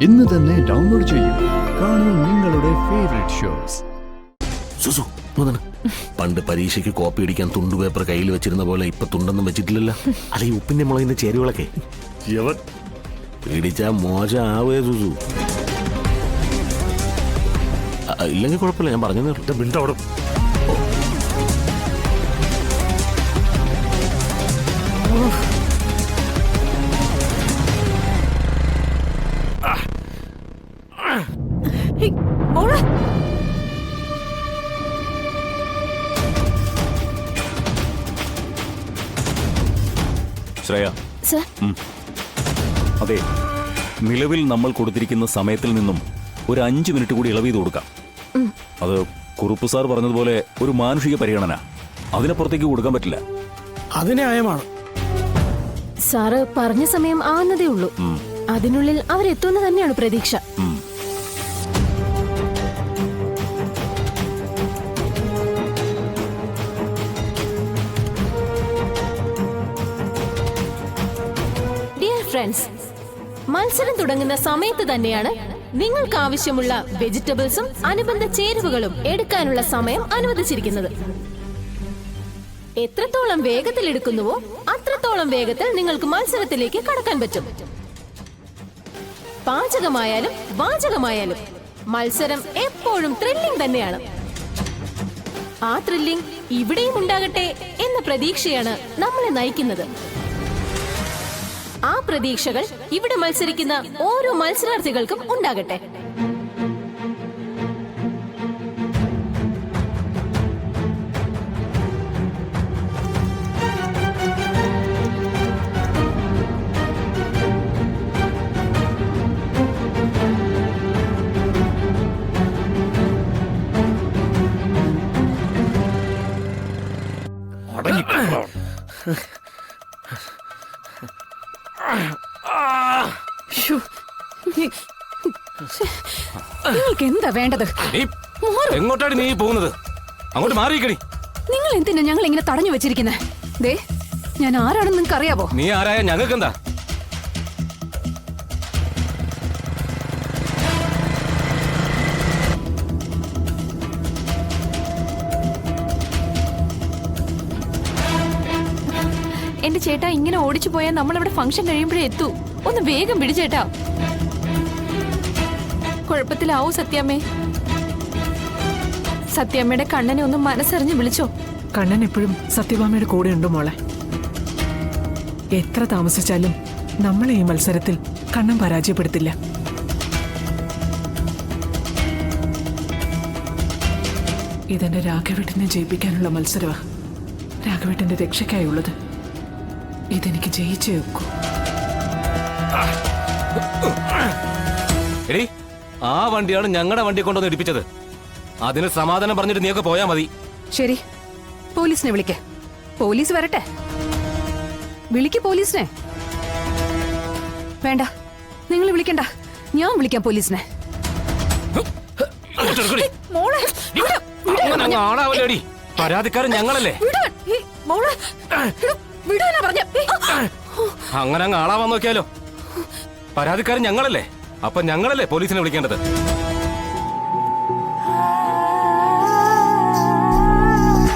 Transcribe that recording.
ഇന്ന് തന്നെ ഡൗൺലോഡ് ചെയ്യൂ. കാണൂ നിങ്ങളുടെ ഫേവറേറ്റ് ഷോസ്. സുസു പണ്ട് പരീക്ഷയ്ക്ക് കോപ്പി അടിക്കാൻ തുണ്ടുപേപ്പർ കയ്യിൽ വെച്ചിരുന്ന പോലെ ഇപ്പൊ തുണ്ടൊന്നും വെച്ചിട്ടില്ലല്ലോ. അല്ല ഈ ഉപ്പിന്റെ മുളകിന്റെ ചേരുവകളൊക്കെ പിടിച്ചാ മോശം ആവേ സുസു. ഇല്ലെങ്കിൽ കുഴപ്പമില്ല, ഞാൻ പറഞ്ഞു. ശ്രേയ, അതെ, നിലവിൽ നമ്മൾ കൊടുത്തിരിക്കുന്ന സമയത്തിൽ നിന്നും ഒരു 5 മിനിറ്റ് കൂടി ഇളവ് ചെയ്ത് കൊടുക്കാം. അത് കുറുപ്പ് സാർ പറഞ്ഞതുപോലെ ഒരു മാനുഷിക പരിഗണന, അതിനപ്പുറത്തേക്ക് കൊടുക്കാൻ പറ്റില്ല. അതിന്യായമാണ്. സാറ് പറഞ്ഞ സമയം ആവുന്നതേ ഉള്ളൂ. അതിനുള്ളിൽ അവരെത്തുമെന്ന് തന്നെയാണ് പ്രതീക്ഷ. ഡിയർ ഫ്രണ്ട്സ്, മത്സരം തുടങ്ങുന്ന സമയത്ത് തന്നെയാണ് നിങ്ങൾക്ക് ആവശ്യമുള്ള വെജിറ്റബിൾസും അനുബന്ധ ചേരുവകളും എടുക്കാനുള്ള സമയം അനുവദിച്ചിരിക്കുന്നത്. എത്രത്തോളം വേഗത്തിൽ എടുക്കുന്നുവോ അത്രത്തോളം വേഗത്തിൽ നിങ്ങൾക്ക് മത്സരത്തിലേക്ക് കടക്കാൻ പറ്റും. പാചകമായാലും വാചകമായാലും മത്സരം എപ്പോഴും ത്രില്ലിംഗ് തന്നെയാണ്. ആ ത്രില്ലിംഗ് ഇവിടെയും ഉണ്ടാകട്ടെ എന്ന പ്രതീക്ഷയാണ് നമ്മളെ നയിക്കുന്നത്. ആ പ്രതീക്ഷകൾ ഇവിടെ മത്സരിക്കുന്ന ഓരോ മത്സരാർത്ഥികൾക്കും ഉണ്ടാകട്ടെ. നിങ്ങൾക്ക് എന്താ വേണ്ടത്? എങ്ങോട്ടാണ് നീ പോകുന്നത്? അങ്ങോട്ട് മാറിയിക്കണി. നിങ്ങൾ എന്തിനാ ഞങ്ങൾ ഇങ്ങനെ തടഞ്ഞു വെച്ചിരിക്കുന്നത്? ദേ, ഞാൻ ആരാണെന്ന് നിങ്ങൾക്ക് അറിയാവോ? നീ ആരായ ഞങ്ങൾക്ക് എന്താ? എന്റെ ചേട്ടാ, ഇങ്ങനെ ഓടിച്ചു പോയാൽ നമ്മളിവിടെ ഫംഗ്ഷൻ കഴിയുമ്പോഴേ എത്തൂ. ഒന്ന് വേഗം പിടിച്ചേട്ടാ. കുഴപ്പത്തിലാവൂ സത്യാമ്മേ. സത്യാമ്മയുടെ കണ്ണനെ ഒന്ന് മനസ്സറിഞ്ഞ് വിളിച്ചോ. കണ്ണൻ എപ്പോഴും സത്യഭാമയുടെ കൂടെ ഉണ്ട് മോളെ. എത്ര താമസിച്ചാലും നമ്മളെ ഈ മത്സരത്തിൽ കണ്ണൻ പരാജയപ്പെടുത്തില്ല. ഇതെന്റെ രാഘവേട്ടനെ ജയിപ്പിക്കാനുള്ള മത്സരമാ. രാഘവേട്ടന്റെ രക്ഷയ്ക്കായുള്ളത്. ഇതെനിക്ക് ജയിച്ചേ വെക്കൂ. എടീ, ആ വണ്ടിയാണ് ഞങ്ങളുടെ വണ്ടി കൊണ്ടുവന്ന് ഇടിപ്പിച്ചത്. അതിന് സമാധാനം പറഞ്ഞിട്ട് നീയൊക്കെ പോയാ മതി. ശരി, പോലീസിനെ വിളിക്കേ. പോലീസ് വരട്ടെ. വിളിക്ക് പോലീസിനെ. വേണ്ട, നിങ്ങൾ വിളിക്കണ്ട, ഞാൻ വിളിക്കാം പോലീസിനെ. ആളാവല്ലേടി, പരാതിക്കാരൻ ഞങ്ങളല്ലേ. അങ്ങനെ അങ്ങ് ആളാവാൻ നോക്കിയാലോ? പരാതിക്കാരൻ ഞങ്ങളല്ലേ, അപ്പൊ ഞങ്ങളല്ലേ പോലീസിനെ വിളിക്കേണ്ടത്.